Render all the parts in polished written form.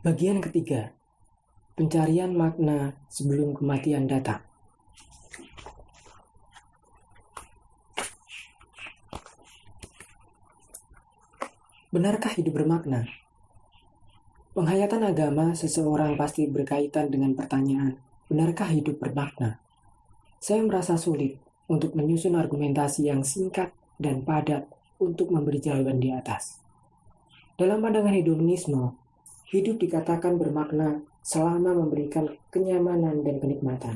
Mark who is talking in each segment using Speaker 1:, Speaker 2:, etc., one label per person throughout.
Speaker 1: Bagian ketiga, pencarian makna sebelum kematian datang. Benarkah hidup bermakna? Penghayatan agama seseorang pasti berkaitan dengan pertanyaan, benarkah hidup bermakna? Saya merasa sulit untuk menyusun argumentasi yang singkat dan padat untuk memberi jawaban di atas. Dalam pandangan hedonisme, hidup dikatakan bermakna selama memberikan kenyamanan dan kenikmatan.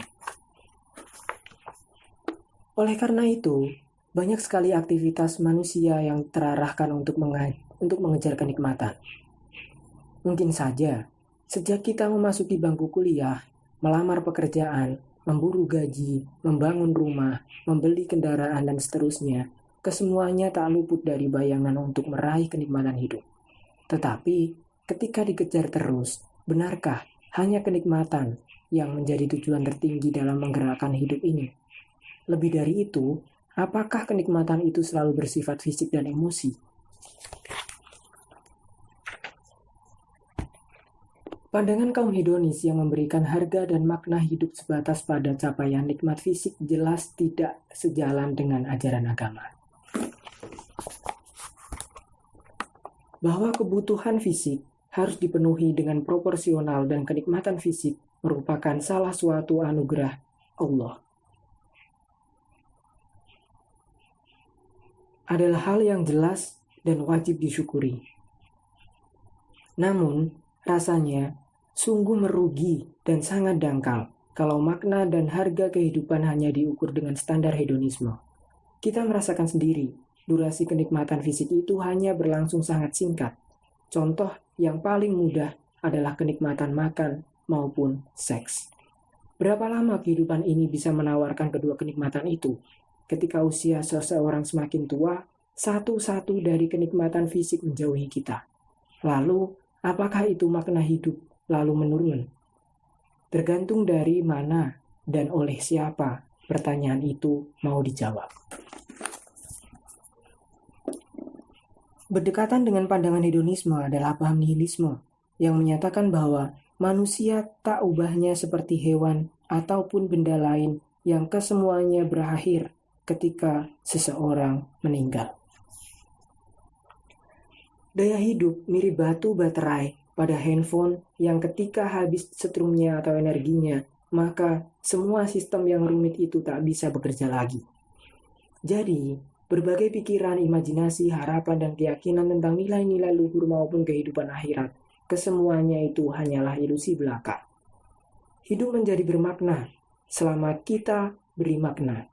Speaker 1: Oleh karena itu, banyak sekali aktivitas manusia yang terarahkan untuk mengejar kenikmatan. Mungkin saja, sejak kita memasuki bangku kuliah, melamar pekerjaan, memburu gaji, membangun rumah, membeli kendaraan, dan seterusnya, kesemuanya tak luput dari bayangan untuk meraih kenikmatan hidup. Tetapi, ketika dikejar terus, benarkah hanya kenikmatan yang menjadi tujuan tertinggi dalam menggerakkan hidup ini? Lebih dari itu, apakah kenikmatan itu selalu bersifat fisik dan emosi? Pandangan kaum hedonis yang memberikan harga dan makna hidup sebatas pada capaian nikmat fisik jelas tidak sejalan dengan ajaran agama. Bahwa kebutuhan fisik harus dipenuhi dengan proporsional dan kenikmatan fisik merupakan salah suatu anugerah Allah. Adalah hal yang jelas dan wajib disyukuri. Namun, rasanya sungguh merugi dan sangat dangkal kalau makna dan harga kehidupan hanya diukur dengan standar hedonisme. Kita merasakan sendiri, durasi kenikmatan fisik itu hanya berlangsung sangat singkat. Contoh yang paling mudah adalah kenikmatan makan maupun seks. Berapa lama kehidupan ini bisa menawarkan kedua kenikmatan itu? Ketika usia seseorang semakin tua, satu-satu dari kenikmatan fisik menjauhi kita. Lalu, apakah itu makna hidup lalu menurun? Tergantung dari mana dan oleh siapa pertanyaan itu mau dijawab. Berdekatan dengan pandangan hedonisme adalah paham nihilisme yang menyatakan bahwa manusia tak ubahnya seperti hewan ataupun benda lain yang kesemuanya berakhir ketika seseorang meninggal. Daya hidup mirip batu baterai pada handphone yang ketika habis setrumnya atau energinya, maka semua sistem yang rumit itu tak bisa bekerja lagi. Jadi, berbagai pikiran, imajinasi, harapan, dan keyakinan tentang nilai-nilai luhur maupun kehidupan akhirat, kesemuanya itu hanyalah ilusi belaka. Hidup menjadi bermakna selama kita beri makna.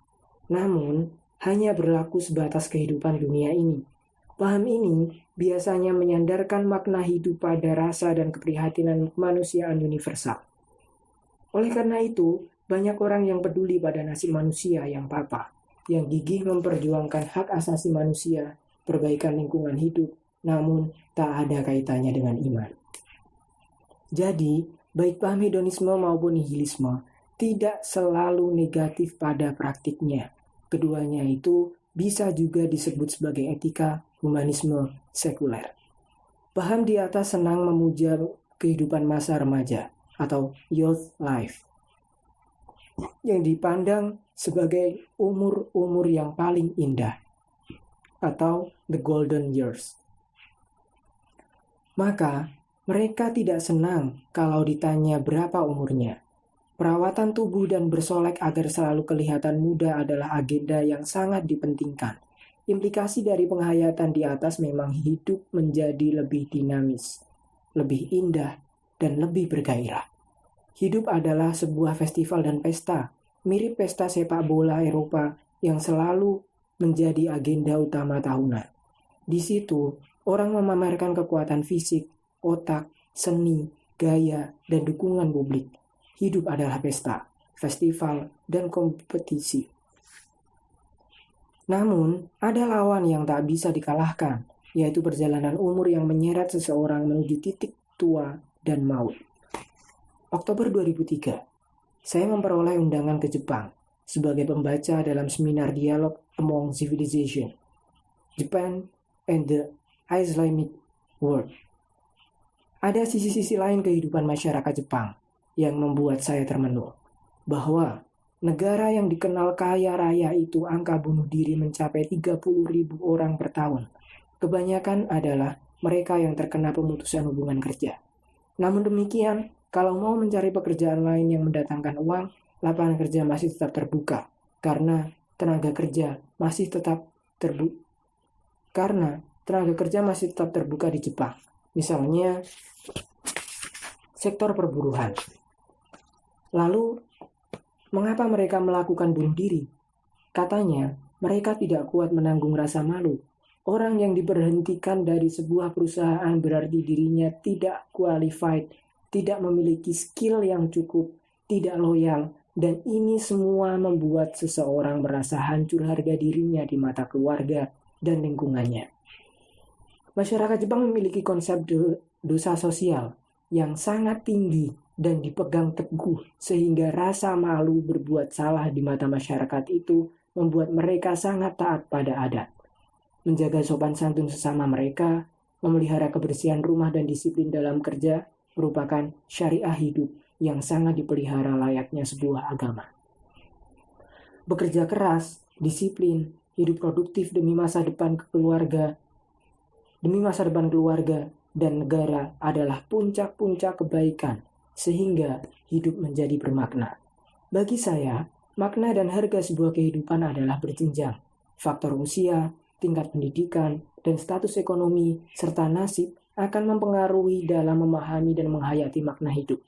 Speaker 1: Namun, hanya berlaku sebatas kehidupan dunia ini. Paham ini biasanya menyandarkan makna hidup pada rasa dan keprihatinan kemanusiaan universal. Oleh karena itu, banyak orang yang peduli pada nasib manusia yang papa, yang gigih memperjuangkan hak asasi manusia, perbaikan lingkungan hidup, namun tak ada kaitannya dengan iman. Jadi, baik paham hedonisme maupun nihilisme tidak selalu negatif pada praktiknya. Keduanya itu bisa juga disebut sebagai etika humanisme sekuler. Paham di atas senang memuja kehidupan masa remaja atau youth life yang dipandang sebagai umur-umur yang paling indah atau the golden years. Maka mereka tidak senang kalau ditanya berapa umurnya. Perawatan tubuh dan bersolek agar selalu kelihatan muda adalah agenda yang sangat dipentingkan. Implikasi dari penghayatan di atas memang hidup menjadi lebih dinamis, lebih indah, dan lebih bergairah. Hidup adalah sebuah festival dan pesta, mirip pesta sepak bola Eropa yang selalu menjadi agenda utama tahunan. Di situ, orang memamerkan kekuatan fisik, otak, seni, gaya, dan dukungan publik. Hidup adalah pesta, festival, dan kompetisi. Namun, ada lawan yang tak bisa dikalahkan, yaitu perjalanan umur yang menyeret seseorang menuju titik tua dan maut. Oktober 2003, saya memperoleh undangan ke Jepang sebagai pembaca dalam seminar dialog Among Civilization, Japan and the Islamic World. Ada sisi-sisi lain kehidupan masyarakat Jepang yang membuat saya termenung, bahwa negara yang dikenal kaya raya itu angka bunuh diri mencapai 30.000 orang per tahun. Kebanyakan adalah mereka yang terkena pemutusan hubungan kerja. Namun demikian, kalau mau mencari pekerjaan lain yang mendatangkan uang, lapangan kerja masih tetap terbuka karena tenaga kerja masih tetap terbuka di Jepang. Misalnya sektor perburuan. Lalu, mengapa mereka melakukan bunuh diri? Katanya, mereka tidak kuat menanggung rasa malu. Orang yang diberhentikan dari sebuah perusahaan berarti dirinya tidak qualified, tidak memiliki skill yang cukup, tidak loyal, dan ini semua membuat seseorang merasa hancur harga dirinya di mata keluarga dan lingkungannya. Masyarakat Jepang memiliki konsep dosa sosial yang sangat tinggi dan dipegang teguh sehingga rasa malu berbuat salah di mata masyarakat itu membuat mereka sangat taat pada adat. Menjaga sopan santun sesama mereka, memelihara kebersihan rumah dan disiplin dalam kerja merupakan syariah hidup yang sangat dipelihara layaknya sebuah agama. Bekerja keras, disiplin, hidup produktif demi masa depan keluarga dan negara adalah puncak-puncak kebaikan, sehingga hidup menjadi bermakna. Bagi saya, makna dan harga sebuah kehidupan adalah berjenjang. Faktor usia, tingkat pendidikan, dan status ekonomi, serta nasib akan mempengaruhi dalam memahami dan menghayati makna hidup.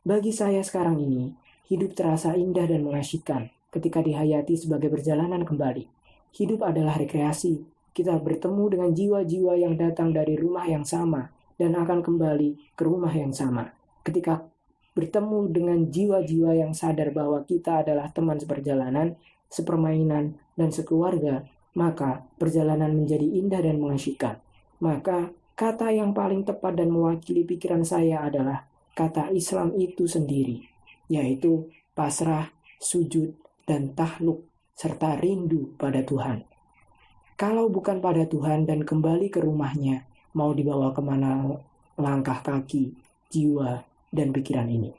Speaker 1: Bagi saya sekarang ini, hidup terasa indah dan mengasyikkan ketika dihayati sebagai perjalanan kembali. Hidup adalah rekreasi. Kita bertemu dengan jiwa-jiwa yang datang dari rumah yang sama dan akan kembali ke rumah yang sama. Ketika bertemu dengan jiwa-jiwa yang sadar bahwa kita adalah teman seperjalanan, sepermainan, dan sekeluarga, maka perjalanan menjadi indah dan mengasyikkan. Maka kata yang paling tepat dan mewakili pikiran saya adalah kata Islam itu sendiri, yaitu pasrah, sujud, dan tahluk, serta rindu pada Tuhan. Kalau bukan pada Tuhan dan kembali ke rumahnya, mau dibawa kemana langkah kaki, jiwa, dan pikiran ini.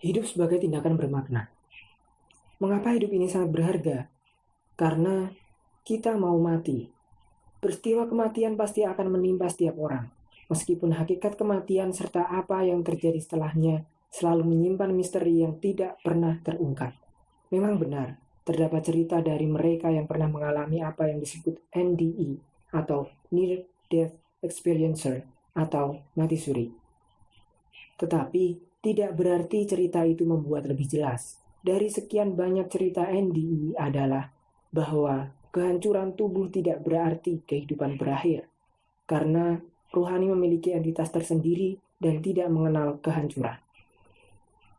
Speaker 1: Hidup sebagai tindakan bermakna. Mengapa hidup ini sangat berharga? Karena kita mau mati. Peristiwa kematian pasti akan menimpa setiap orang. Meskipun hakikat kematian serta apa yang terjadi setelahnya selalu menyimpan misteri yang tidak pernah terungkap. Memang benar, terdapat cerita dari mereka yang pernah mengalami apa yang disebut NDE atau Near Death Experiencer atau mati suri. Tetapi tidak berarti cerita itu membuat lebih jelas. Dari sekian banyak cerita NDE adalah bahwa kehancuran tubuh tidak berarti kehidupan berakhir. Karena rohani memiliki entitas tersendiri dan tidak mengenal kehancuran.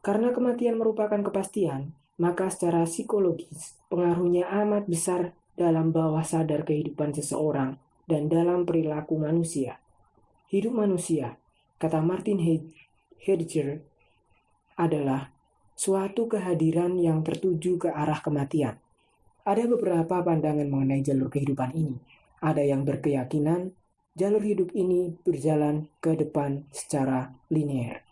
Speaker 1: Karena kematian merupakan kepastian, maka secara psikologis pengaruhnya amat besar dalam bawah sadar kehidupan seseorang dan dalam perilaku manusia. Hidup manusia, kata Martin Heidegger, adalah suatu kehadiran yang tertuju ke arah kematian. Ada beberapa pandangan mengenai jalur kehidupan ini. Ada yang berkeyakinan jalur hidup ini berjalan ke depan secara linear.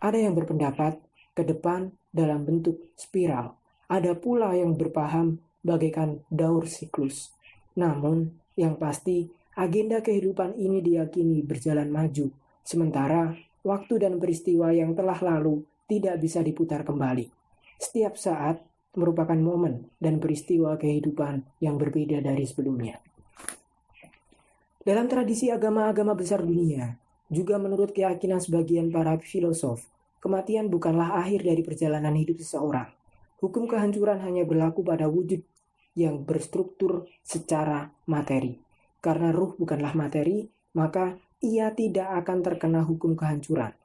Speaker 1: Ada yang berpendapat ke depan dalam bentuk spiral. Ada pula yang berpaham bagaikan daur siklus. Namun, yang pasti, agenda kehidupan ini diyakini berjalan maju, sementara waktu dan peristiwa yang telah lalu tidak bisa diputar kembali. Setiap saat merupakan momen dan peristiwa kehidupan yang berbeda dari sebelumnya. Dalam tradisi agama-agama besar dunia, juga menurut keyakinan sebagian para filosof, kematian bukanlah akhir dari perjalanan hidup seseorang. Hukum kehancuran hanya berlaku pada wujud yang berstruktur secara materi. Karena ruh bukanlah materi, maka ia tidak akan terkena hukum kehancuran.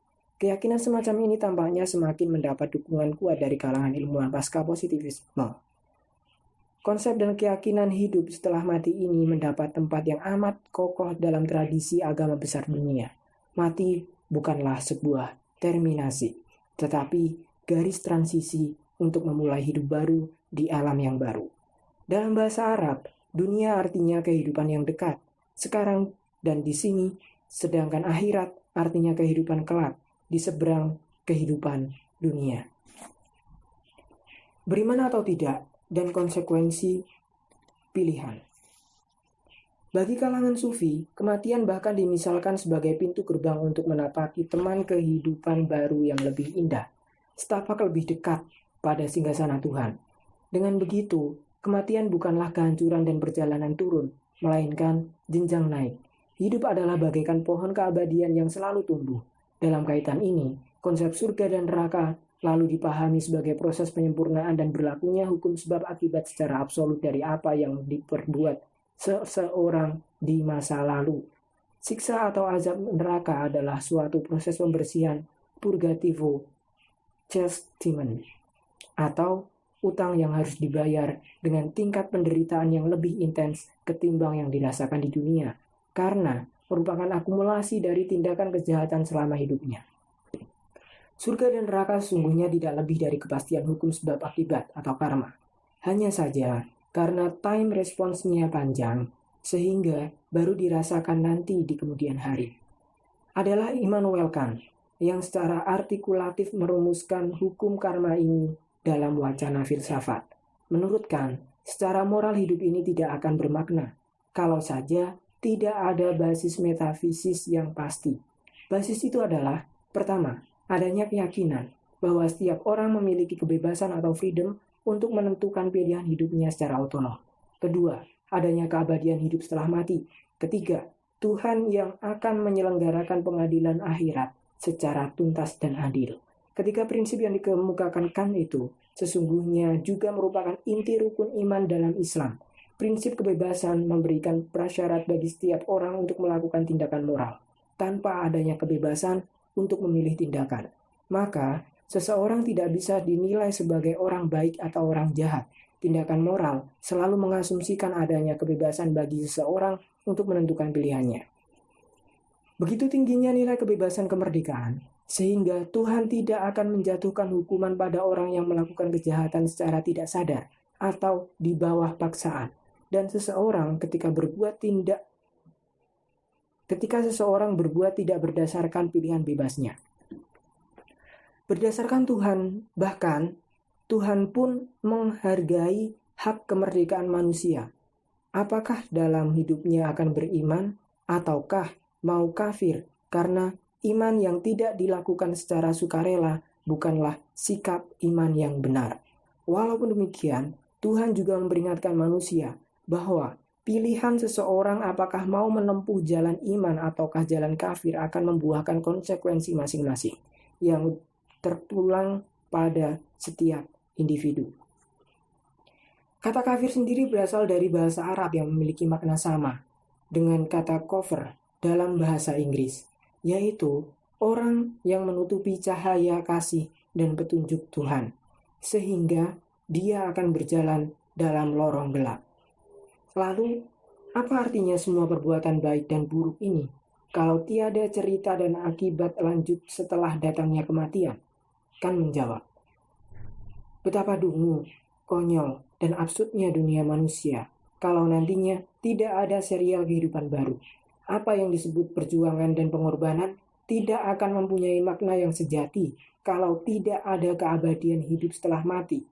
Speaker 1: Keyakinan semacam ini tampaknya semakin mendapat dukungan kuat dari kalangan ilmuwan pasca positivisme. Konsep dan keyakinan hidup setelah mati ini mendapat tempat yang amat kokoh dalam tradisi agama besar dunia. Mati bukanlah sebuah terminasi, tetapi garis transisi untuk memulai hidup baru di alam yang baru. Dalam bahasa Arab, dunia artinya kehidupan yang dekat, sekarang dan di sini, sedangkan akhirat artinya kehidupan kelak, di seberang kehidupan dunia. Beriman atau tidak, dan konsekuensi pilihan. Bagi kalangan sufi, kematian bahkan dimisalkan sebagai pintu gerbang untuk menapaki teman kehidupan baru yang lebih indah, setapak lebih dekat pada singgasana Tuhan. Dengan begitu, kematian bukanlah kehancuran dan perjalanan turun, melainkan jenjang naik. Hidup adalah bagaikan pohon keabadian yang selalu tumbuh. Dalam kaitan ini, konsep surga dan neraka lalu dipahami sebagai proses penyempurnaan dan berlakunya hukum sebab akibat secara absolut dari apa yang diperbuat seseorang di masa lalu. Siksa atau azab neraka adalah suatu proses pembersihan purgativo chastisement atau utang yang harus dibayar dengan tingkat penderitaan yang lebih intens ketimbang yang dirasakan di dunia, karena merupakan akumulasi dari tindakan kejahatan selama hidupnya. Surga dan neraka sesungguhnya tidak lebih dari kepastian hukum sebab akibat atau karma. Hanya saja, karena time response-nya panjang, sehingga baru dirasakan nanti di kemudian hari. Adalah Immanuel Kant yang secara artikulatif merumuskan hukum karma ini dalam wacana filsafat. Menurut Kant, secara moral hidup ini tidak akan bermakna, kalau saja tidak ada basis metafisis yang pasti. Basis itu adalah, pertama, adanya keyakinan bahwa setiap orang memiliki kebebasan atau freedom untuk menentukan pilihan hidupnya secara otonom. Kedua, adanya keabadian hidup setelah mati. Ketiga, Tuhan yang akan menyelenggarakan pengadilan akhirat secara tuntas dan adil. Ketiga prinsip yang dikemukakan Kant itu sesungguhnya juga merupakan inti rukun iman dalam Islam. Prinsip kebebasan memberikan prasyarat bagi setiap orang untuk melakukan tindakan moral, tanpa adanya kebebasan untuk memilih tindakan. Maka, seseorang tidak bisa dinilai sebagai orang baik atau orang jahat. Tindakan moral selalu mengasumsikan adanya kebebasan bagi seseorang untuk menentukan pilihannya. Begitu tingginya nilai kebebasan kemerdekaan, sehingga Tuhan tidak akan menjatuhkan hukuman pada orang yang melakukan kejahatan secara tidak sadar atau di bawah paksaan. Dan seseorang ketika seseorang berbuat tidak berdasarkan pilihan bebasnya. Berdasarkan Tuhan, bahkan Tuhan pun menghargai hak kemerdekaan manusia. Apakah dalam hidupnya akan beriman ataukah mau kafir karena iman yang tidak dilakukan secara sukarela bukanlah sikap iman yang benar. Walaupun demikian, Tuhan juga memperingatkan manusia bahwa pilihan seseorang apakah mau menempuh jalan iman ataukah jalan kafir akan membuahkan konsekuensi masing-masing yang tertulang pada setiap individu. Kata kafir sendiri berasal dari bahasa Arab yang memiliki makna sama dengan kata kofir dalam bahasa Inggris, yaitu orang yang menutupi cahaya kasih dan petunjuk Tuhan, sehingga dia akan berjalan dalam lorong gelap. Lalu, apa artinya semua perbuatan baik dan buruk ini kalau tiada cerita dan akibat lanjut setelah datangnya kematian? Kan menjawab, betapa dungu, konyol, dan absurdnya dunia manusia kalau nantinya tidak ada serial kehidupan baru. Apa yang disebut perjuangan dan pengorbanan tidak akan mempunyai makna yang sejati kalau tidak ada keabadian hidup setelah mati.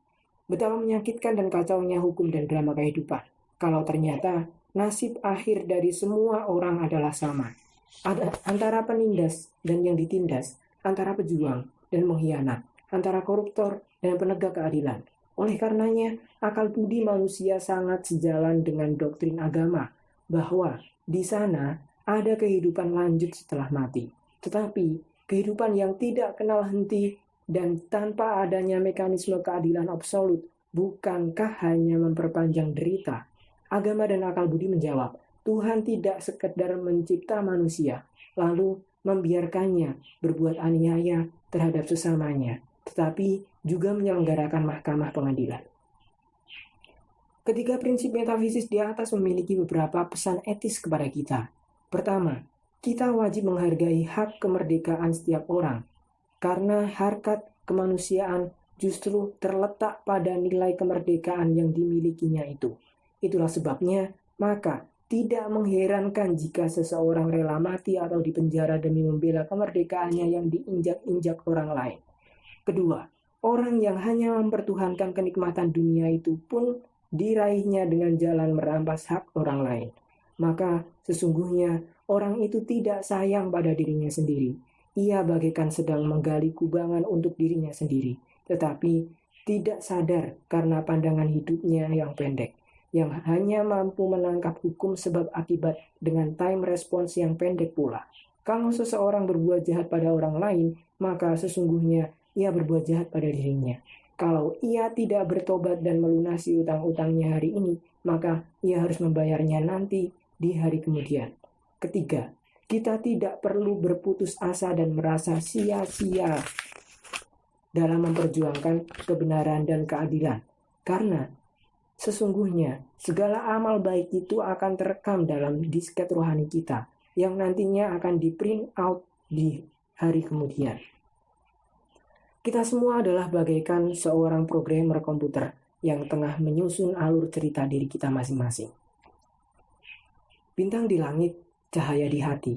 Speaker 1: Betapa menyakitkan dan kacaunya hukum dan drama kehidupan kalau ternyata nasib akhir dari semua orang adalah sama. Ada antara penindas dan yang ditindas, antara pejuang dan mengkhianat, antara koruptor dan penegak keadilan. Oleh karenanya, akal budi manusia sangat sejalan dengan doktrin agama bahwa di sana ada kehidupan lanjut setelah mati. Tetapi kehidupan yang tidak kenal henti dan tanpa adanya mekanisme keadilan absolut bukankah hanya memperpanjang derita? Agama dan akal budi menjawab, Tuhan tidak sekedar mencipta manusia, lalu membiarkannya berbuat aniaya terhadap sesamanya, tetapi juga menyelenggarakan mahkamah pengadilan. Ketiga prinsip metafisis di atas memiliki beberapa pesan etis kepada kita. Pertama, kita wajib menghargai hak kemerdekaan setiap orang, karena harkat kemanusiaan justru terletak pada nilai kemerdekaan yang dimilikinya itu. Itulah sebabnya, maka tidak mengherankan jika seseorang rela mati atau dipenjara demi membela kemerdekaannya yang diinjak-injak orang lain. Kedua, orang yang hanya mempertuhankan kenikmatan dunia itu pun diraihnya dengan jalan merampas hak orang lain. Maka sesungguhnya orang itu tidak sayang pada dirinya sendiri. Ia bagaikan sedang menggali kubangan untuk dirinya sendiri, tetapi tidak sadar karena pandangan hidupnya yang pendek, yang hanya mampu menangkap hukum sebab akibat dengan time response yang pendek pula. Kalau seseorang berbuat jahat pada orang lain, maka sesungguhnya ia berbuat jahat pada dirinya. Kalau ia tidak bertobat dan melunasi utang-utangnya hari ini, maka ia harus membayarnya nanti di hari kemudian. Ketiga, kita tidak perlu berputus asa dan merasa sia-sia dalam memperjuangkan kebenaran dan keadilan. Karena sesungguhnya segala amal baik itu akan terekam dalam disket rohani kita yang nantinya akan di print out di hari kemudian. Kita semua adalah bagaikan seorang programmer komputer yang tengah menyusun alur cerita diri kita masing-masing. Bintang di langit, cahaya di hati.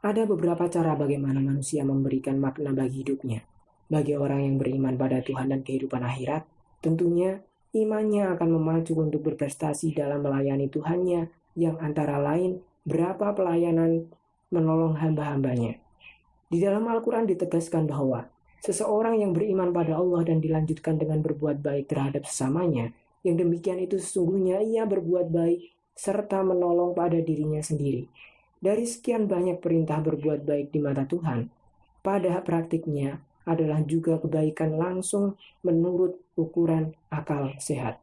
Speaker 1: Ada beberapa cara bagaimana manusia memberikan makna bagi hidupnya. Bagi orang yang beriman pada Tuhan dan kehidupan akhirat, tentunya imannya akan memacu untuk berprestasi dalam melayani Tuhannya yang antara lain berapa pelayanan menolong hamba-hambanya. Di dalam Al-Quran ditegaskan bahwa seseorang yang beriman pada Allah dan dilanjutkan dengan berbuat baik terhadap sesamanya, yang demikian itu sesungguhnya ia berbuat baik serta menolong pada dirinya sendiri. Dari sekian banyak perintah berbuat baik di mata Tuhan, pada praktiknya adalah juga kebaikan langsung menurut ukuran akal sehat.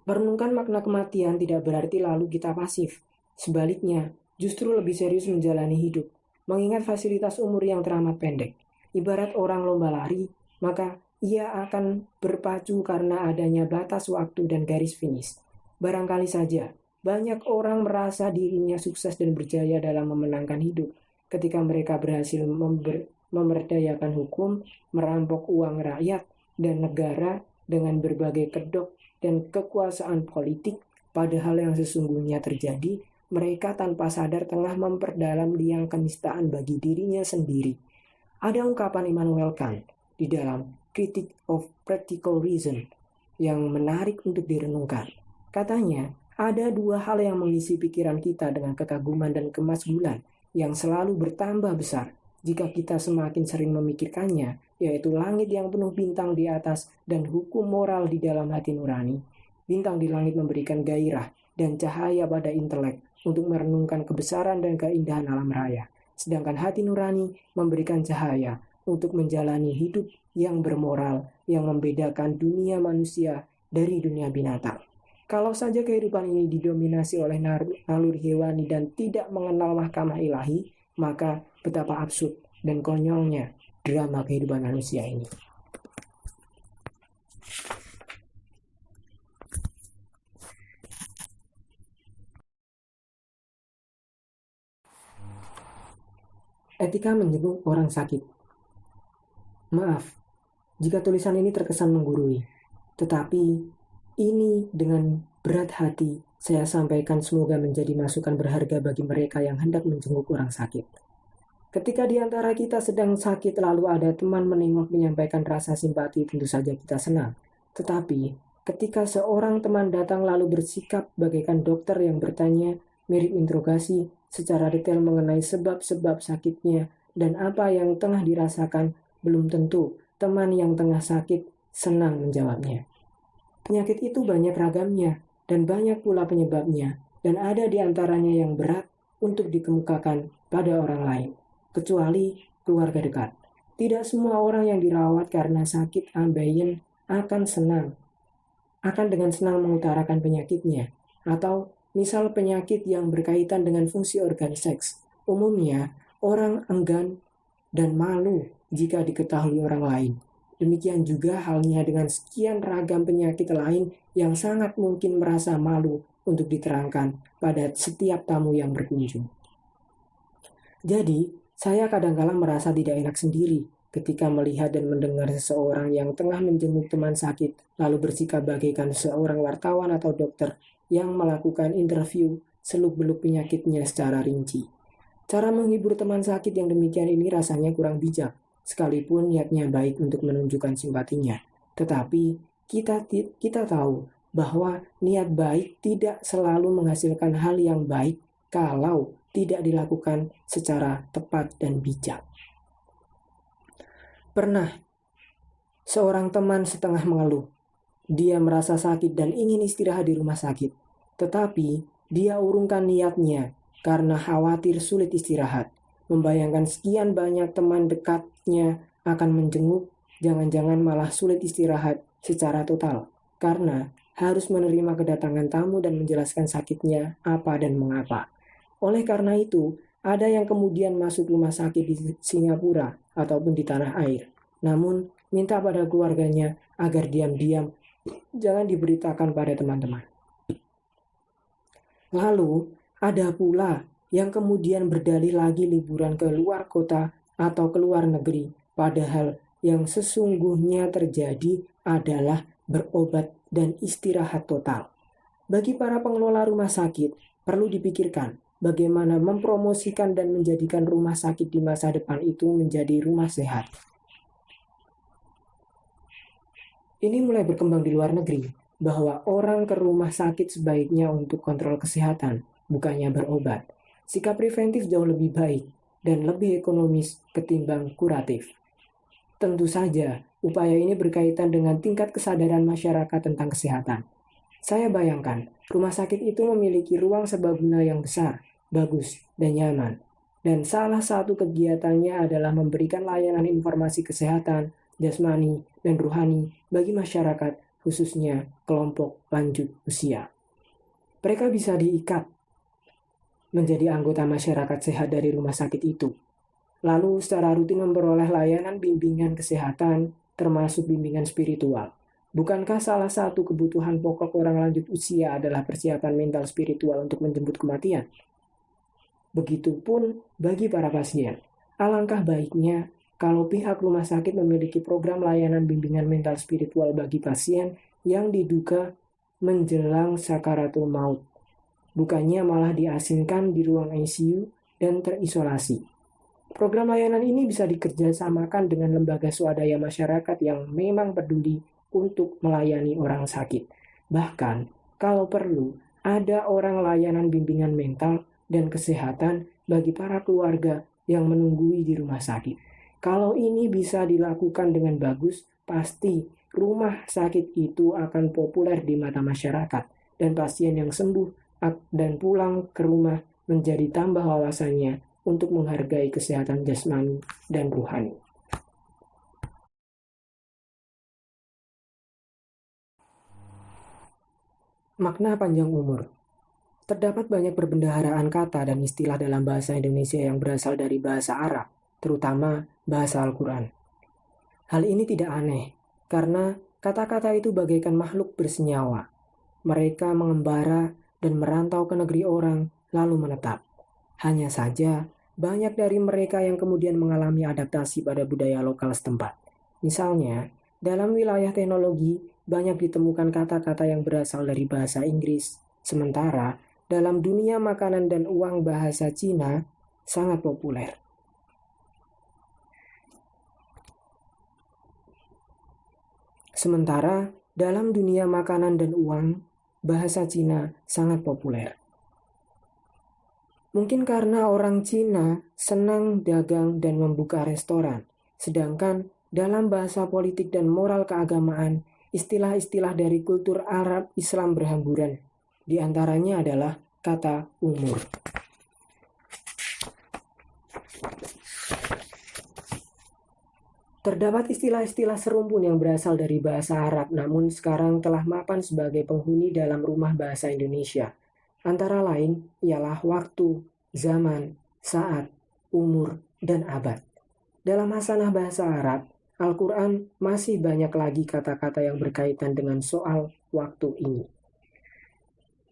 Speaker 1: Merenungkan makna kematian tidak berarti lalu kita pasif. Sebaliknya, justru lebih serius menjalani hidup, mengingat fasilitas umur yang teramat pendek. Ibarat orang lomba lari, maka ia akan berpacu karena adanya batas waktu dan garis finish. Barangkali saja, banyak orang merasa dirinya sukses dan berjaya dalam memenangkan hidup ketika mereka berhasil memberdayakan hukum, merampok uang rakyat dan negara dengan berbagai kedok dan kekuasaan politik, padahal yang sesungguhnya terjadi, mereka tanpa sadar tengah memperdalam liang kenistaan bagi dirinya sendiri. Ada ungkapan Immanuel Kant di dalam Critique of Practical Reason yang menarik untuk direnungkan. Katanya, ada dua hal yang mengisi pikiran kita dengan kekaguman dan kemasgulan yang selalu bertambah besar jika kita semakin sering memikirkannya, yaitu langit yang penuh bintang di atas dan hukum moral di dalam hati nurani. Bintang di langit memberikan gairah dan cahaya pada intelek untuk merenungkan kebesaran dan keindahan alam raya. Sedangkan hati nurani memberikan cahaya untuk menjalani hidup yang bermoral, yang membedakan dunia manusia dari dunia binatang. Kalau saja kehidupan ini didominasi oleh naluri hewani dan tidak mengenal mahkamah ilahi, maka betapa absurd dan konyolnya drama kehidupan manusia ini. Etika menjenguk orang sakit. Maaf, jika tulisan ini terkesan menggurui, tetapi ini dengan berat hati saya sampaikan semoga menjadi masukan berharga bagi mereka yang hendak menjenguk orang sakit. Ketika di antara kita sedang sakit lalu ada teman menengok menyampaikan rasa simpati, tentu saja kita senang. Tetapi ketika seorang teman datang lalu bersikap bagaikan dokter yang bertanya, mirip interogasi secara detail mengenai sebab-sebab sakitnya dan apa yang tengah dirasakan, belum tentu teman yang tengah sakit senang menjawabnya. Penyakit itu banyak ragamnya dan banyak pula penyebabnya, dan ada di antaranya yang berat untuk dikemukakan pada orang lain, kecuali keluarga dekat. Tidak semua orang yang dirawat karena sakit ambeien akan dengan senang mengutarakan penyakitnya, atau misal penyakit yang berkaitan dengan fungsi organ seks. Umumnya, orang enggan dan malu jika diketahui orang lain. Demikian juga halnya dengan sekian ragam penyakit lain yang sangat mungkin merasa malu untuk diterangkan pada setiap tamu yang berkunjung. Jadi, saya kadang-kala merasa tidak enak sendiri ketika melihat dan mendengar seseorang yang tengah menjenguk teman sakit, lalu bersikap bagaikan seorang wartawan atau dokter yang melakukan interview seluk-beluk penyakitnya secara rinci. Cara menghibur teman sakit yang demikian ini rasanya kurang bijak, sekalipun niatnya baik untuk menunjukkan simpatinya. Tetapi kita tahu bahwa niat baik tidak selalu menghasilkan hal yang baik kalau tidak dilakukan secara tepat dan bijak. Pernah, seorang teman setengah mengeluh. Dia merasa sakit dan ingin istirahat di rumah sakit. Tetapi, dia urungkan niatnya karena khawatir sulit istirahat. Membayangkan sekian banyak teman dekatnya akan menjenguk, jangan-jangan malah sulit istirahat secara total. Karena harus menerima kedatangan tamu dan menjelaskan sakitnya apa dan mengapa. Oleh karena itu, ada yang kemudian masuk rumah sakit di Singapura ataupun di tanah air. Namun, minta pada keluarganya agar diam-diam jangan diberitakan pada teman-teman. Lalu, ada pula yang kemudian berdalih lagi liburan ke luar kota atau ke luar negeri, padahal yang sesungguhnya terjadi adalah berobat dan istirahat total. Bagi para pengelola rumah sakit, perlu dipikirkan bagaimana mempromosikan dan menjadikan rumah sakit di masa depan itu menjadi rumah sehat. Ini mulai berkembang di luar negeri, bahwa orang ke rumah sakit sebaiknya untuk kontrol kesehatan, bukannya berobat. Sikap preventif jauh lebih baik dan lebih ekonomis ketimbang kuratif. Tentu saja, upaya ini berkaitan dengan tingkat kesadaran masyarakat tentang kesehatan. Saya bayangkan, rumah sakit itu memiliki ruang serbaguna yang besar, bagus, dan nyaman. Dan salah satu kegiatannya adalah memberikan layanan informasi kesehatan, jasmani, dan rohani bagi masyarakat, khususnya kelompok lanjut usia. Mereka bisa diikat menjadi anggota masyarakat sehat dari rumah sakit itu. Lalu secara rutin memperoleh layanan bimbingan kesehatan, termasuk bimbingan spiritual. Bukankah salah satu kebutuhan pokok orang lanjut usia adalah persiapan mental spiritual untuk menjemput kematian? Begitupun bagi para pasien. Alangkah baiknya kalau pihak rumah sakit memiliki program layanan bimbingan mental spiritual bagi pasien yang diduga menjelang sakaratul maut. Bukannya malah diasingkan di ruang ICU dan terisolasi. Program layanan ini bisa dikerjasamakan dengan lembaga swadaya masyarakat yang memang peduli untuk melayani orang sakit. Bahkan, kalau perlu, ada orang layanan bimbingan mental dan kesehatan bagi para keluarga yang menunggui di rumah sakit. Kalau ini bisa dilakukan dengan bagus, pasti rumah sakit itu akan populer di mata masyarakat, dan pasien yang sembuh dan pulang ke rumah menjadi tambah wawasannya untuk menghargai kesehatan jasmani dan rohani. Makna panjang umur. Terdapat banyak perbendaharaan kata dan istilah dalam bahasa Indonesia yang berasal dari bahasa Arab, terutama bahasa Al-Quran. Hal ini tidak aneh, karena kata-kata itu bagaikan makhluk bersenyawa. Mereka mengembara dan merantau ke negeri orang, lalu menetap. Hanya saja, banyak dari mereka yang kemudian mengalami adaptasi pada budaya lokal setempat. Misalnya, dalam wilayah teknologi, banyak ditemukan kata-kata yang berasal dari bahasa Inggris. Sementara, dalam dunia makanan dan uang bahasa Cina sangat populer. Mungkin karena orang Cina senang dagang dan membuka restoran, sedangkan dalam bahasa politik dan moral keagamaan, istilah-istilah dari kultur Arab Islam berhamburan. Di antaranya adalah kata umur. Terdapat istilah-istilah serumpun yang berasal dari bahasa Arab, namun sekarang telah mapan sebagai penghuni dalam rumah bahasa Indonesia. Antara lain ialah waktu, zaman, saat, umur, dan abad. Dalam hasanah bahasa Arab, Al-Quran masih banyak lagi kata-kata yang berkaitan dengan soal waktu ini.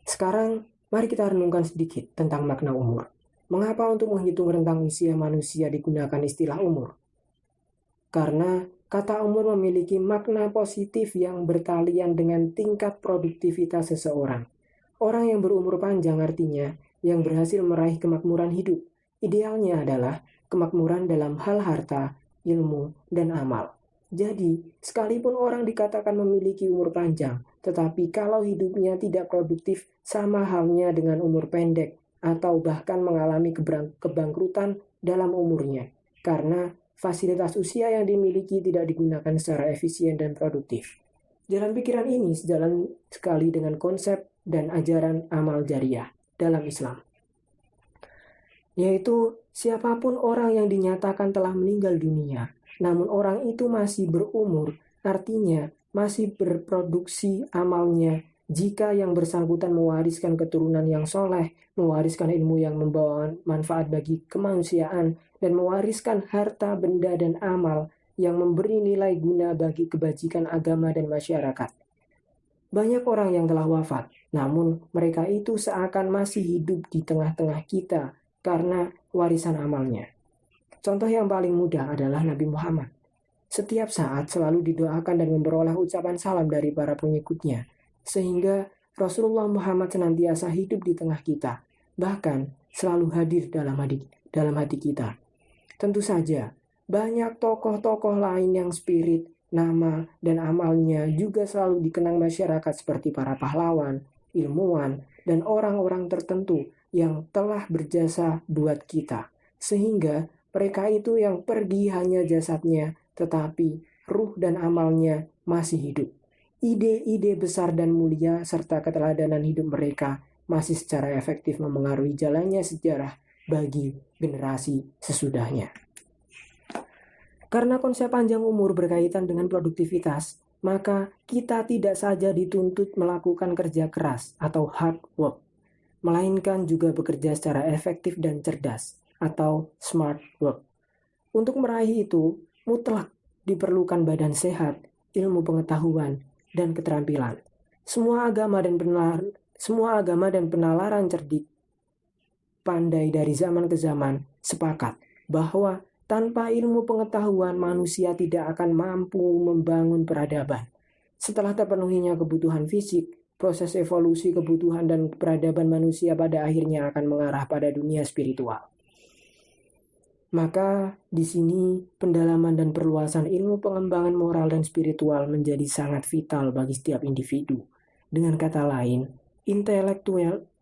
Speaker 1: Sekarang, mari kita renungkan sedikit tentang makna umur. Mengapa untuk menghitung rentang usia manusia digunakan istilah umur? karena kata umur memiliki makna positif yang bertalian dengan tingkat produktivitas seseorang. Orang yang berumur panjang artinya yang berhasil meraih kemakmuran hidup. Idealnya adalah kemakmuran dalam hal harta, ilmu, dan amal. Jadi, sekalipun orang dikatakan memiliki umur panjang, tetapi kalau hidupnya tidak produktif, sama halnya dengan umur pendek, atau bahkan mengalami kebangkrutan dalam umurnya, karena fasilitas usia yang dimiliki tidak digunakan secara efisien dan produktif. Jalan pikiran ini sejalan sekali dengan konsep dan ajaran amal jariah dalam Islam, yaitu siapapun orang yang dinyatakan telah meninggal dunia, namun orang itu masih berumur, artinya masih berproduksi amalnya. Jika yang bersangkutan mewariskan keturunan yang soleh, mewariskan ilmu yang membawa manfaat bagi kemanusiaan, dan mewariskan harta, benda, dan amal yang memberi nilai guna bagi kebajikan agama dan masyarakat. Banyak orang yang telah wafat, namun mereka itu seakan masih hidup di tengah-tengah kita karena warisan amalnya. Contoh yang paling mudah adalah Nabi Muhammad. Setiap saat selalu didoakan dan memperoleh ucapan salam dari para pengikutnya, sehingga Rasulullah Muhammad senantiasa hidup di tengah kita, bahkan selalu hadir dalam hati kita. Tentu saja, banyak tokoh-tokoh lain yang spirit, nama, dan amalnya juga selalu dikenang masyarakat seperti para pahlawan, ilmuwan, dan orang-orang tertentu yang telah berjasa buat kita. Sehingga mereka itu yang pergi hanya jasadnya, tetapi ruh dan amalnya masih hidup. Ide-ide besar dan mulia serta keteladanan hidup mereka masih secara efektif memengaruhi jalannya sejarah bagi generasi sesudahnya. Karena konsep panjang umur berkaitan dengan produktivitas, maka kita tidak saja dituntut melakukan kerja keras atau hard work, melainkan juga bekerja secara efektif dan cerdas atau smart work. Untuk meraih itu, mutlak diperlukan badan sehat, ilmu pengetahuan, dan keterampilan. Semua agama dan penalaran cerdik pandai dari zaman ke zaman sepakat bahwa tanpa ilmu pengetahuan manusia tidak akan mampu membangun peradaban. Setelah terpenuhinya kebutuhan fisik, proses evolusi kebutuhan dan peradaban manusia pada akhirnya akan mengarah pada dunia spiritual. Maka di sini pendalaman dan perluasan ilmu pengembangan moral dan spiritual menjadi sangat vital bagi setiap individu. Dengan kata lain,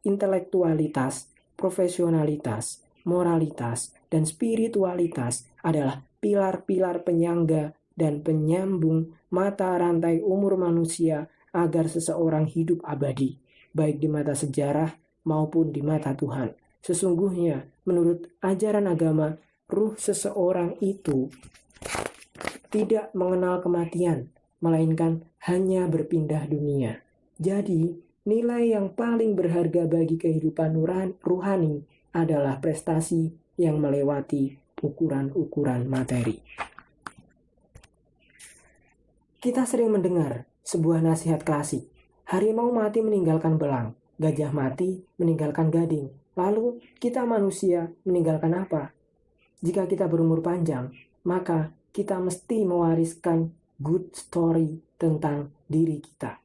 Speaker 1: intelektualitas, profesionalitas, moralitas, dan spiritualitas adalah pilar-pilar penyangga dan penyambung mata rantai umur manusia agar seseorang hidup abadi, baik di mata sejarah maupun di mata Tuhan. Sesungguhnya, menurut ajaran agama, ruh seseorang itu tidak mengenal kematian, melainkan hanya berpindah dunia. Jadi, nilai yang paling berharga bagi kehidupan ruhani adalah prestasi yang melewati ukuran-ukuran materi. Kita sering mendengar sebuah nasihat klasik, harimau mati meninggalkan belang, gajah mati meninggalkan gading, lalu kita manusia meninggalkan apa? Jika kita berumur panjang, maka kita mesti mewariskan good story tentang diri kita.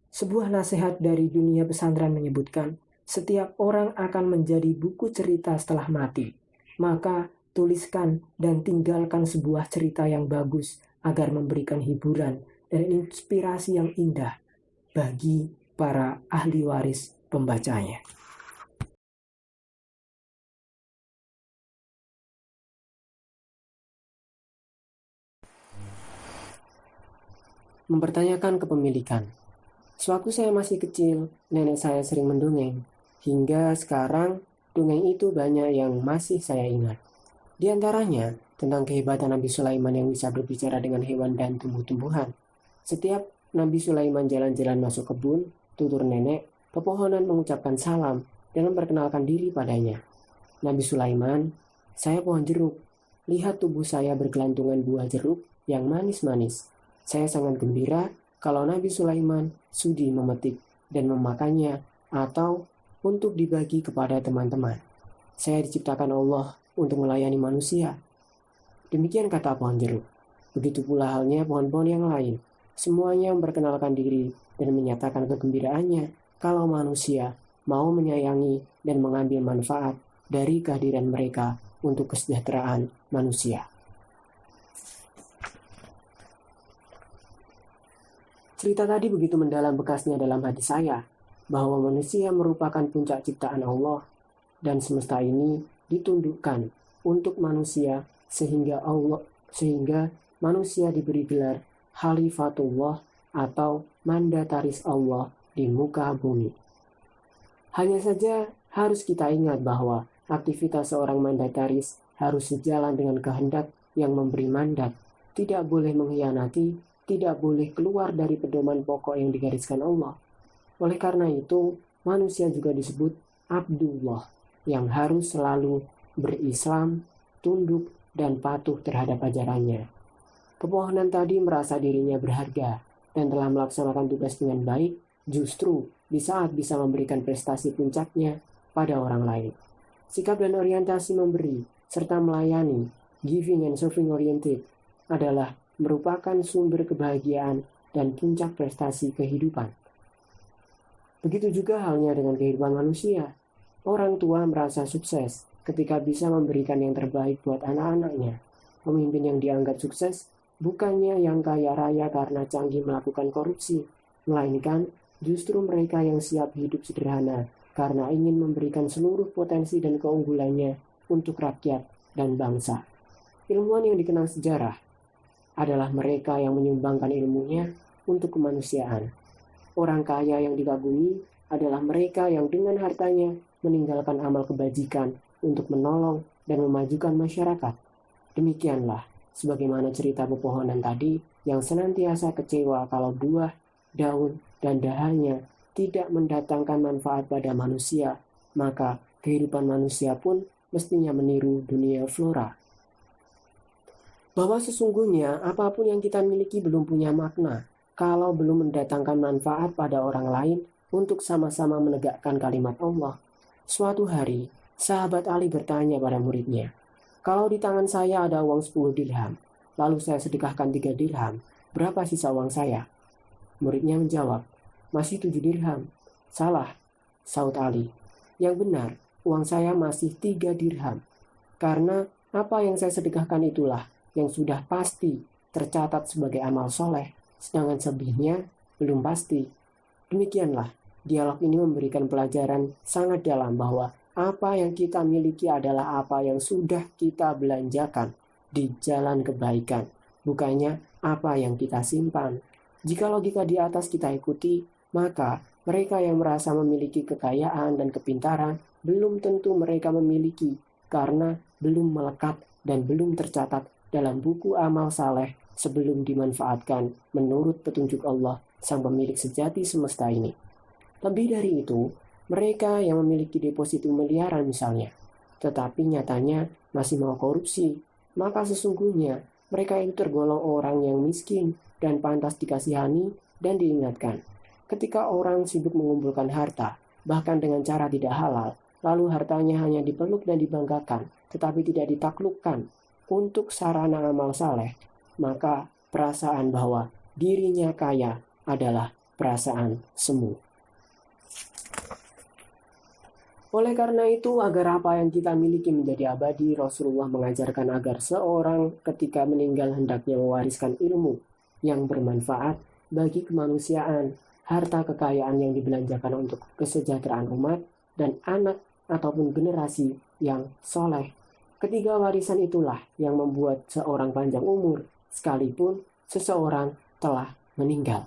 Speaker 1: Sebuah nasihat dari dunia pesantren menyebutkan, setiap orang akan menjadi buku cerita setelah mati. Maka tuliskan dan tinggalkan sebuah cerita yang bagus agar memberikan hiburan dan inspirasi yang indah bagi para ahli waris pembacanya. Mempertanyakan kepemilikan. Sewaktu saya masih kecil, nenek saya sering mendongeng. Hingga sekarang, dongeng itu banyak yang masih saya ingat. Di antaranya, tentang kehebatan Nabi Sulaiman yang bisa berbicara dengan hewan dan tumbuh-tumbuhan. Setiap Nabi Sulaiman jalan-jalan masuk kebun, tutur nenek, pepohonan mengucapkan salam dan memperkenalkan diri padanya. Nabi Sulaiman, saya pohon jeruk. Lihat tubuh saya bergelantungan buah jeruk yang manis-manis. Saya sangat gembira kalau Nabi Sulaiman sudi memetik dan memakannya atau untuk dibagi kepada teman-teman. Saya diciptakan Allah untuk melayani manusia. Demikian kata pohon jeruk.
Speaker 2: Begitu pula halnya pohon-pohon yang lain. Semuanya memperkenalkan diri dan menyatakan kegembiraannya kalau manusia mau menyayangi dan mengambil manfaat dari kehadiran mereka untuk kesejahteraan manusia. Cerita tadi begitu mendalam bekasnya dalam hati saya, bahwa manusia merupakan puncak ciptaan Allah, dan semesta ini ditundukkan untuk manusia sehingga manusia diberi gelar Khalifatullah atau mandataris Allah di muka bumi. Hanya saja harus kita ingat bahwa aktivitas seorang mandataris harus sejalan dengan kehendak yang memberi mandat, tidak boleh mengkhianati, tidak boleh keluar dari pedoman pokok yang digariskan Allah. Oleh karena itu, manusia juga disebut Abdullah, yang harus selalu berislam, tunduk, dan patuh terhadap ajarannya. Pepohonan tadi merasa dirinya berharga dan telah melaksanakan tugas dengan baik, justru di saat bisa memberikan prestasi puncaknya pada orang lain. Sikap dan orientasi memberi serta melayani, giving and serving oriented, adalah merupakan sumber kebahagiaan dan puncak prestasi kehidupan. Begitu juga halnya dengan kehidupan manusia. Orang tua merasa sukses ketika bisa memberikan yang terbaik buat anak-anaknya. Pemimpin yang dianggap sukses bukannya yang kaya raya karena canggih melakukan korupsi, melainkan justru mereka yang siap hidup sederhana karena ingin memberikan seluruh potensi dan keunggulannya untuk rakyat dan bangsa. Ilmuwan yang dikenal sejarah adalah mereka yang menyumbangkan ilmunya untuk kemanusiaan. Orang kaya yang dikagumi adalah mereka yang dengan hartanya meninggalkan amal kebajikan untuk menolong dan memajukan masyarakat. Demikianlah sebagaimana cerita pepohonan tadi yang senantiasa kecewa kalau buah, daun, dan dahannya tidak mendatangkan manfaat pada manusia, maka kehidupan manusia pun mestinya meniru dunia flora. Bahwa sesungguhnya apapun yang kita miliki belum punya makna kalau belum mendatangkan manfaat pada orang lain untuk sama-sama menegakkan kalimat Allah. Suatu hari, sahabat Ali bertanya pada muridnya, "Kalau di tangan saya ada uang 10 dirham, lalu saya sedekahkan 3 dirham, berapa sisa uang saya?" Muridnya menjawab, "Masih 7 dirham." "Salah," saud Ali. "Yang benar, uang saya masih 3 dirham. Karena apa yang saya sedekahkan itulah yang sudah pasti tercatat sebagai amal soleh, sedangkan selebihnya belum pasti." Demikianlah, dialog ini memberikan pelajaran sangat dalam bahwa apa yang kita miliki adalah apa yang sudah kita belanjakan di jalan kebaikan, bukannya apa yang kita simpan. Jika logika di atas kita ikuti, maka mereka yang merasa memiliki kekayaan dan kepintaran belum tentu mereka memiliki karena belum melekat dan belum tercatat dalam buku amal saleh sebelum dimanfaatkan menurut petunjuk Allah, sang pemilik sejati semesta ini. Lebih dari itu, mereka yang memiliki deposito miliaran misalnya, tetapi nyatanya masih mau korupsi, maka sesungguhnya mereka itu tergolong orang yang miskin dan pantas dikasihani dan diingatkan. Ketika orang sibuk mengumpulkan harta, bahkan dengan cara tidak halal, lalu hartanya hanya dipeluk dan dibanggakan, tetapi tidak ditaklukkan untuk sarana amal saleh, maka perasaan bahwa dirinya kaya adalah perasaan semu. Oleh karena itu, agar apa yang kita miliki menjadi abadi, Rasulullah mengajarkan agar seorang ketika meninggal hendaknya mewariskan ilmu yang bermanfaat bagi kemanusiaan, harta kekayaan yang dibelanjakan untuk kesejahteraan umat, dan anak ataupun generasi yang soleh. Ketiga warisan itulah yang membuat seorang panjang umur, sekalipun seseorang telah meninggal.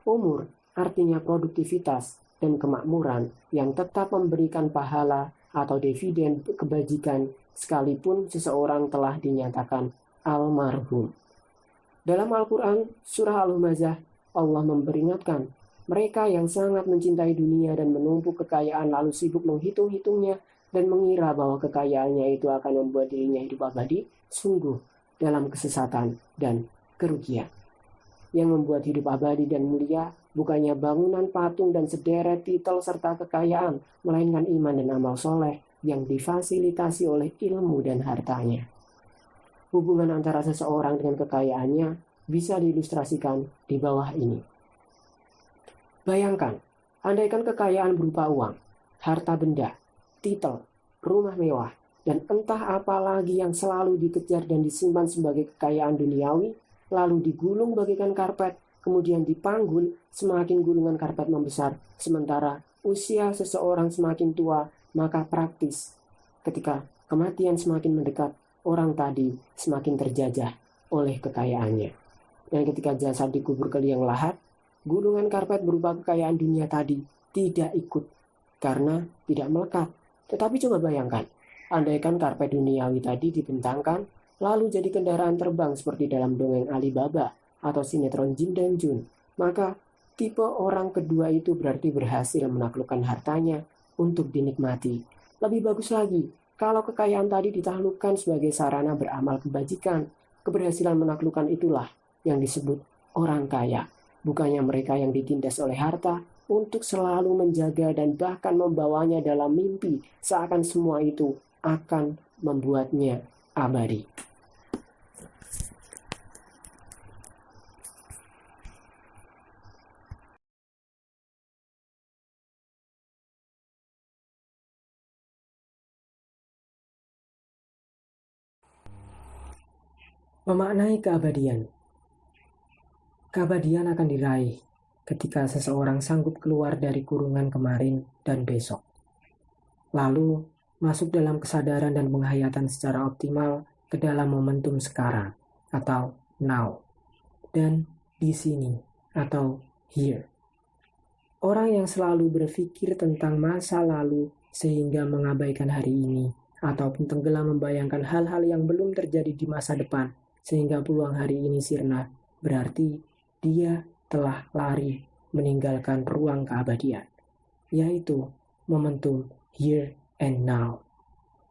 Speaker 2: Umur artinya produktivitas dan kemakmuran yang tetap memberikan pahala atau dividen kebajikan sekalipun seseorang telah dinyatakan almarhum. Dalam Al-Quran, surah Al-Humazah, Allah memperingatkan mereka yang sangat mencintai dunia dan menumpuk kekayaan lalu sibuk menghitung-hitungnya dan mengira bahwa kekayaannya itu akan membuat dirinya hidup abadi, sungguh dalam kesesatan dan kerugian. Yang membuat hidup abadi dan mulia bukannya bangunan patung dan sederet titel serta kekayaan, melainkan iman dan amal soleh yang difasilitasi oleh ilmu dan hartanya. Hubungan antara seseorang dengan kekayaannya bisa diilustrasikan di bawah ini. Bayangkan, andaikan kekayaan berupa uang, harta benda, titel, rumah mewah, dan entah apa lagi yang selalu dikejar dan disimpan sebagai kekayaan duniawi, lalu digulung bagaikan karpet, kemudian dipanggul, semakin gulungan karpet membesar, sementara usia seseorang semakin tua, maka praktis. Ketika kematian semakin mendekat, orang tadi semakin terjajah oleh kekayaannya. Dan ketika jasad dikubur ke liang lahat, gulungan karpet berupa kekayaan dunia tadi tidak ikut karena tidak melekat. Tetapi coba bayangkan, andaikan karpet duniawi tadi dibentangkan, lalu jadi kendaraan terbang seperti dalam dongeng Alibaba atau sinetron Jin dan Jun, maka tipe orang kedua itu berarti berhasil menaklukkan hartanya untuk dinikmati. Lebih bagus lagi, kalau kekayaan tadi ditaklukkan sebagai sarana beramal kebajikan, keberhasilan menaklukkan itulah yang disebut orang kaya. Bukannya mereka yang ditindas oleh harta untuk selalu menjaga dan bahkan membawanya dalam mimpi, seakan semua itu akan membuatnya abadi.
Speaker 1: Memaknai keabadian. Keabadian akan diraih ketika seseorang sanggup keluar dari kurungan kemarin dan besok, lalu masuk dalam kesadaran dan penghayatan secara optimal ke dalam momentum sekarang atau now, dan di sini atau here. Orang yang selalu berpikir tentang masa lalu sehingga mengabaikan hari ini ataupun tenggelam membayangkan hal-hal yang belum terjadi di masa depan sehingga peluang hari ini sirna, berarti dia telah lari meninggalkan ruang keabadian, yaitu momentum here and now.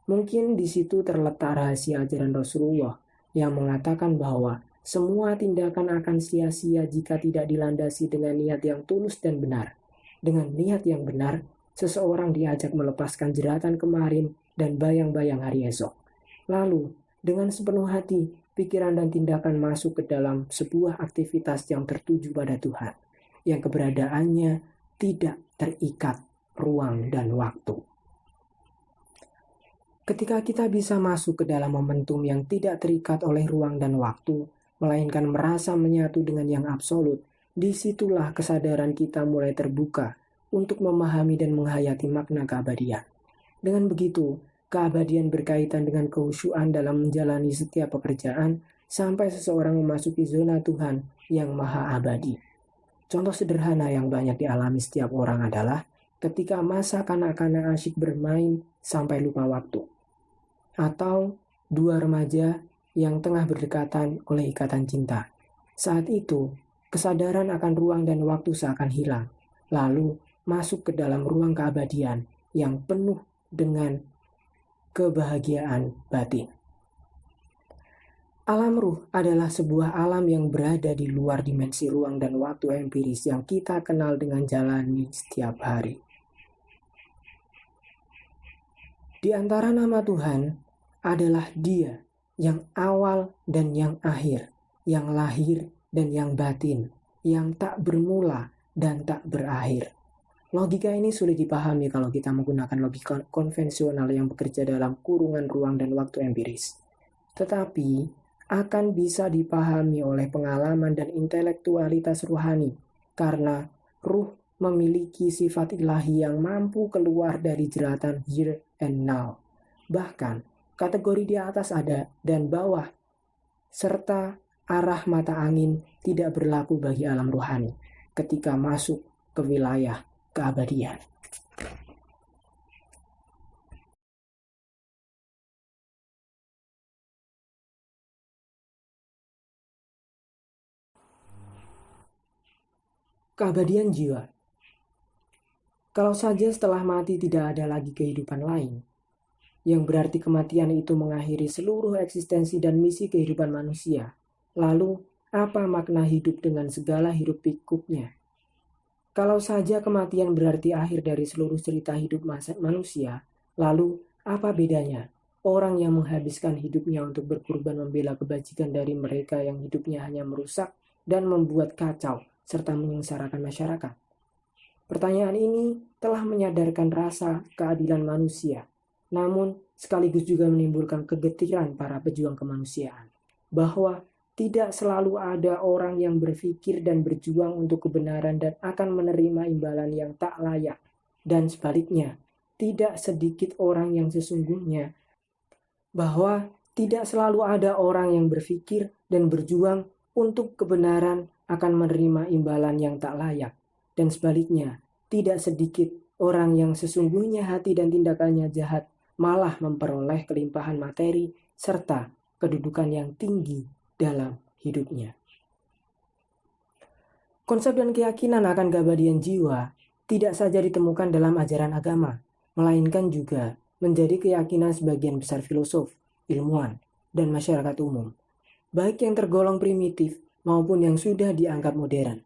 Speaker 1: Mungkin di situ terletak rahasia ajaran Rasulullah yang mengatakan bahwa semua tindakan akan sia-sia jika tidak dilandasi dengan niat yang tulus dan benar. Dengan niat yang benar, seseorang diajak melepaskan jeratan kemarin dan bayang-bayang hari esok. Lalu, dengan sepenuh hati, pikiran dan tindakan masuk ke dalam sebuah aktivitas yang tertuju pada Tuhan, yang keberadaannya tidak terikat ruang dan waktu. Ketika kita bisa masuk ke dalam momentum yang tidak terikat oleh ruang dan waktu, melainkan merasa menyatu dengan yang absolut, disitulah kesadaran kita mulai terbuka untuk memahami dan menghayati makna keabadian. Dengan begitu, keabadian berkaitan dengan kehusyuan dalam menjalani setiap pekerjaan sampai seseorang memasuki zona Tuhan yang maha abadi. Contoh sederhana yang banyak dialami setiap orang adalah ketika masa kanak-kanak asyik bermain sampai lupa waktu. Atau dua remaja yang tengah berdekatan oleh ikatan cinta. Saat itu, kesadaran akan ruang dan waktu seakan hilang, lalu masuk ke dalam ruang keabadian yang penuh dengan kebahagiaan batin. Alam ruh adalah sebuah alam yang berada di luar dimensi ruang dan waktu empiris yang kita kenal dengan jalani setiap hari. Di antara nama Tuhan adalah Dia yang awal dan yang akhir, yang lahir dan yang batin, yang tak bermula dan tak berakhir. Logika ini sulit dipahami kalau kita menggunakan logika konvensional yang bekerja dalam kurungan ruang dan waktu empiris. Tetapi akan bisa dipahami oleh pengalaman dan intelektualitas ruhani, karena ruh memiliki sifat ilahi yang mampu keluar dari jeratan here and now. Bahkan, kategori di atas ada dan bawah, serta arah mata angin tidak berlaku bagi alam rohani ketika masuk ke wilayah keabadian. Keabadian jiwa. Kalau saja setelah mati tidak ada lagi kehidupan lain, yang berarti kematian itu mengakhiri seluruh eksistensi dan misi kehidupan manusia. Lalu, apa makna hidup dengan segala hiruk-pikuknya? Kalau saja kematian berarti akhir dari seluruh cerita hidup manusia, lalu apa bedanya orang yang menghabiskan hidupnya untuk berkorban membela kebajikan dari mereka yang hidupnya hanya merusak dan membuat kacau serta menyengsarakan masyarakat? Pertanyaan ini telah menyadarkan rasa keadilan manusia, namun sekaligus juga menimbulkan kegetiran para pejuang kemanusiaan, bahwa tidak selalu ada orang yang berpikir dan berjuang untuk kebenaran dan akan menerima imbalan yang tak layak, dan sebaliknya, tidak sedikit orang yang sesungguhnya bahwa tidak selalu ada orang yang berpikir dan berjuang untuk kebenaran akan menerima imbalan yang tak layak, dan sebaliknya, tidak sedikit orang yang sesungguhnya hati dan tindakannya jahat malah memperoleh kelimpahan materi serta kedudukan yang tinggi dalam hidupnya. Konsep dan keyakinan akan keabadian jiwa tidak saja ditemukan dalam ajaran agama, melainkan juga menjadi keyakinan sebagian besar filosof, ilmuwan, dan masyarakat umum, baik yang tergolong primitif maupun yang sudah dianggap modern.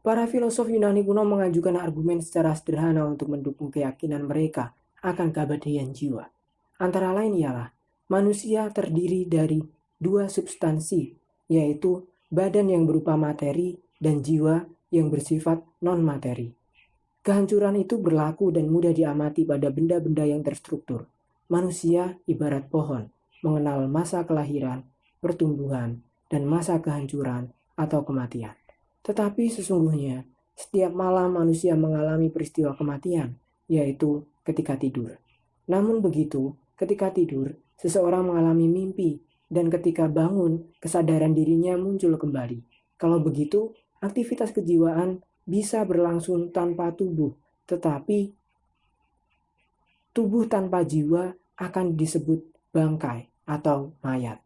Speaker 1: Para filosof Yunani kuno mengajukan argumen secara sederhana untuk mendukung keyakinan mereka akan keabadian jiwa. Antara lain ialah, manusia terdiri dari dua substansi, yaitu badan yang berupa materi dan jiwa yang bersifat non-materi. Kehancuran itu berlaku dan mudah diamati pada benda-benda yang terstruktur. Manusia ibarat pohon, mengenal masa kelahiran, pertumbuhan, dan masa kehancuran atau kematian. Tetapi sesungguhnya, setiap malam manusia mengalami peristiwa kematian, yaitu ketika tidur. Namun begitu, ketika tidur, seseorang mengalami mimpi, dan ketika bangun, kesadaran dirinya muncul kembali. Kalau begitu, aktivitas kejiwaan bisa berlangsung tanpa tubuh, tetapi tubuh tanpa jiwa akan disebut bangkai atau mayat.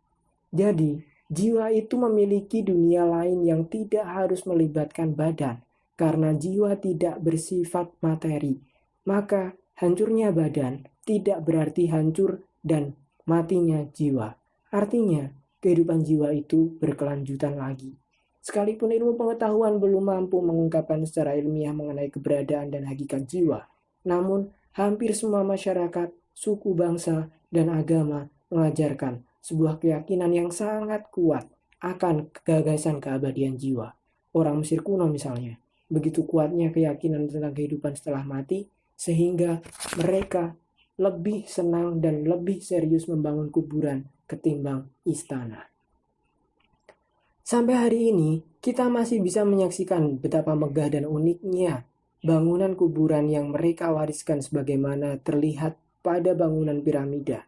Speaker 1: Jadi, jiwa itu memiliki dunia lain yang tidak harus melibatkan badan, karena jiwa tidak bersifat materi. Maka, hancurnya badan tidak berarti hancur dan matinya jiwa. Artinya, kehidupan jiwa itu berkelanjutan lagi. Sekalipun ilmu pengetahuan belum mampu mengungkapkan secara ilmiah mengenai keberadaan dan hakikat jiwa, namun hampir semua masyarakat, suku, bangsa, dan agama mengajarkan sebuah keyakinan yang sangat kuat akan gagasan keabadian jiwa. Orang Mesir kuno misalnya, begitu kuatnya keyakinan tentang kehidupan setelah mati, sehingga mereka lebih senang dan lebih serius membangun kuburan ketimbang istana. Sampai hari ini, kita masih bisa menyaksikan betapa megah dan uniknya bangunan kuburan yang mereka wariskan sebagaimana terlihat pada bangunan piramida.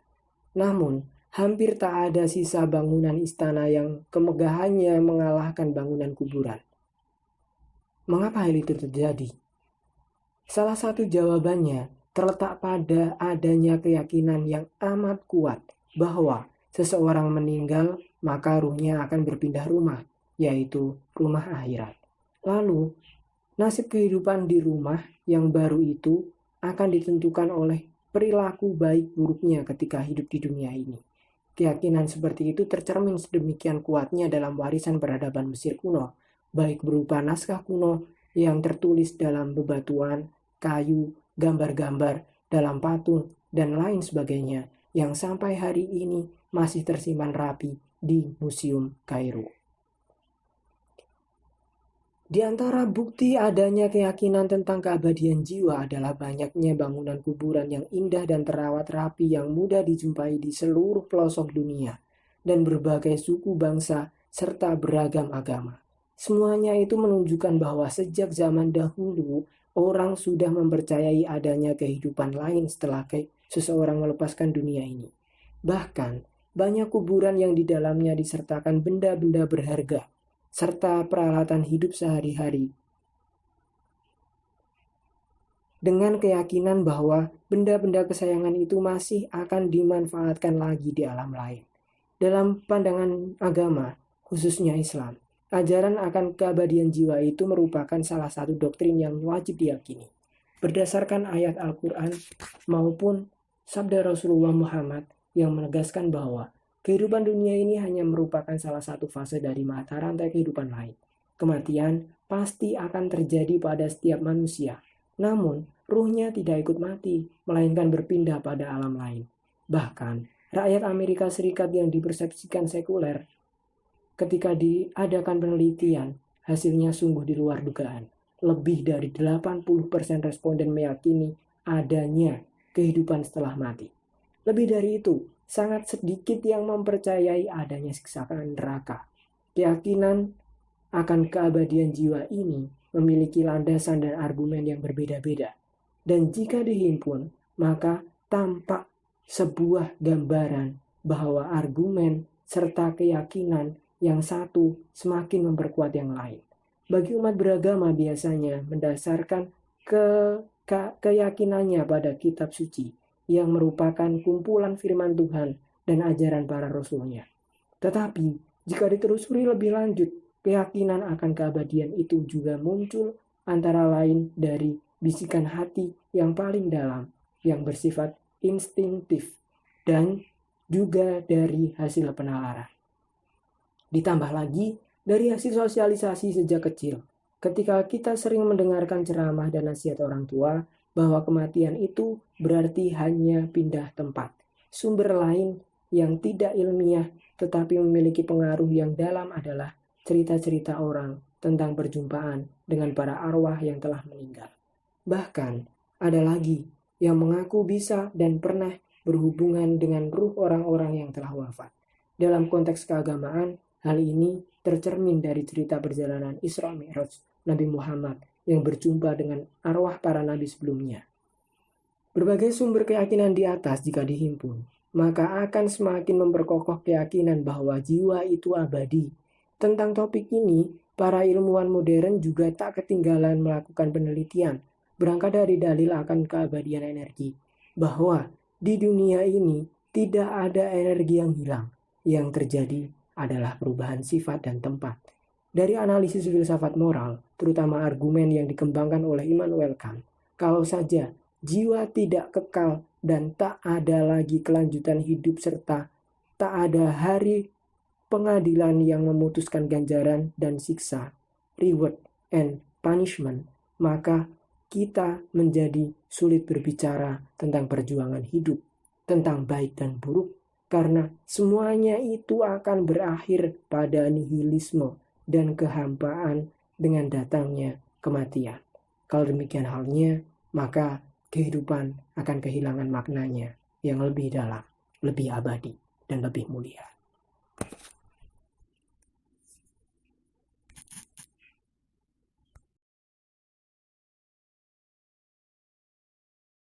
Speaker 1: Namun, hampir tak ada sisa bangunan istana yang kemegahannya mengalahkan bangunan kuburan. Mengapa hal itu terjadi? Salah satu jawabannya terletak pada adanya keyakinan yang amat kuat bahwa seseorang meninggal maka ruhnya akan berpindah rumah, yaitu rumah akhirat. Lalu, nasib kehidupan di rumah yang baru itu akan ditentukan oleh perilaku baik buruknya ketika hidup di dunia ini. Keyakinan seperti itu tercermin sedemikian kuatnya dalam warisan peradaban Mesir kuno, baik berupa naskah kuno yang tertulis dalam bebatuan, kayu, gambar-gambar, dalam patung, dan lain sebagainya, yang sampai hari ini masih tersimpan rapi di Museum Kairo. Di antara bukti adanya keyakinan tentang keabadian jiwa adalah banyaknya bangunan kuburan yang indah dan terawat rapi yang mudah dijumpai di seluruh pelosok dunia dan berbagai suku bangsa serta beragam agama. Semuanya itu menunjukkan bahwa sejak zaman dahulu orang sudah mempercayai adanya kehidupan lain setelah seseorang melepaskan dunia ini. Bahkan banyak kuburan yang di dalamnya disertakan benda-benda berharga serta peralatan hidup sehari-hari, dengan keyakinan bahwa benda-benda kesayangan itu masih akan dimanfaatkan lagi di alam lain. Dalam pandangan agama, khususnya Islam, ajaran akan keabadian jiwa itu merupakan salah satu doktrin yang wajib diyakini. Berdasarkan ayat Al-Quran maupun sabda Rasulullah Muhammad yang menegaskan bahwa kehidupan dunia ini hanya merupakan salah satu fase dari mata rantai kehidupan lain. Kematian pasti akan terjadi pada setiap manusia. Namun, ruhnya tidak ikut mati, melainkan berpindah pada alam lain. Bahkan, rakyat Amerika Serikat yang dipersepsikan sekuler, ketika diadakan penelitian, hasilnya sungguh di luar dugaan. Lebih dari 80% responden meyakini adanya kehidupan setelah mati. Lebih dari itu, sangat sedikit yang mempercayai adanya siksaan neraka. Keyakinan akan keabadian jiwa ini memiliki landasan dan argumen yang berbeda-beda. Dan jika dihimpun, maka tampak sebuah gambaran bahwa argumen serta keyakinan yang satu semakin memperkuat yang lain. Bagi umat beragama biasanya mendasarkan keyakinannya pada kitab suci yang merupakan kumpulan firman Tuhan dan ajaran para rasulnya. Tetapi jika ditelusuri lebih lanjut, keyakinan akan keabadian itu juga muncul antara lain dari bisikan hati yang paling dalam yang bersifat instinktif dan juga dari hasil penalaran. Ditambah lagi dari hasil sosialisasi sejak kecil, ketika kita sering mendengarkan ceramah dan nasihat orang tua bahwa kematian itu berarti hanya pindah tempat. Sumber lain yang tidak ilmiah tetapi memiliki pengaruh yang dalam adalah cerita-cerita orang tentang perjumpaan dengan para arwah yang telah meninggal. Bahkan ada lagi yang mengaku bisa dan pernah berhubungan dengan ruh orang-orang yang telah wafat. Dalam konteks keagamaan, hal ini tercermin dari cerita perjalanan Isra Mi'raj Nabi Muhammad yang berjumpa dengan arwah para nabi sebelumnya. Berbagai sumber keyakinan di atas jika dihimpun, maka akan semakin memperkokoh keyakinan bahwa jiwa itu abadi. Tentang topik ini, para ilmuwan modern juga tak ketinggalan melakukan penelitian, berangkat dari dalil akan keabadian energi, bahwa di dunia ini tidak ada energi yang hilang, yang terjadi adalah perubahan sifat dan tempat. Dari analisis filsafat moral, terutama argumen yang dikembangkan oleh Immanuel Kant, kalau saja jiwa tidak kekal dan tak ada lagi kelanjutan hidup serta tak ada hari pengadilan yang memutuskan ganjaran dan siksa, reward and punishment, maka kita menjadi sulit berbicara tentang perjuangan hidup, tentang baik dan buruk, karena semuanya itu akan berakhir pada nihilisme dan kehampaan dengan datangnya kematian. Kalau demikian halnya, maka kehidupan akan kehilangan maknanya yang lebih dalam, lebih abadi, dan lebih mulia.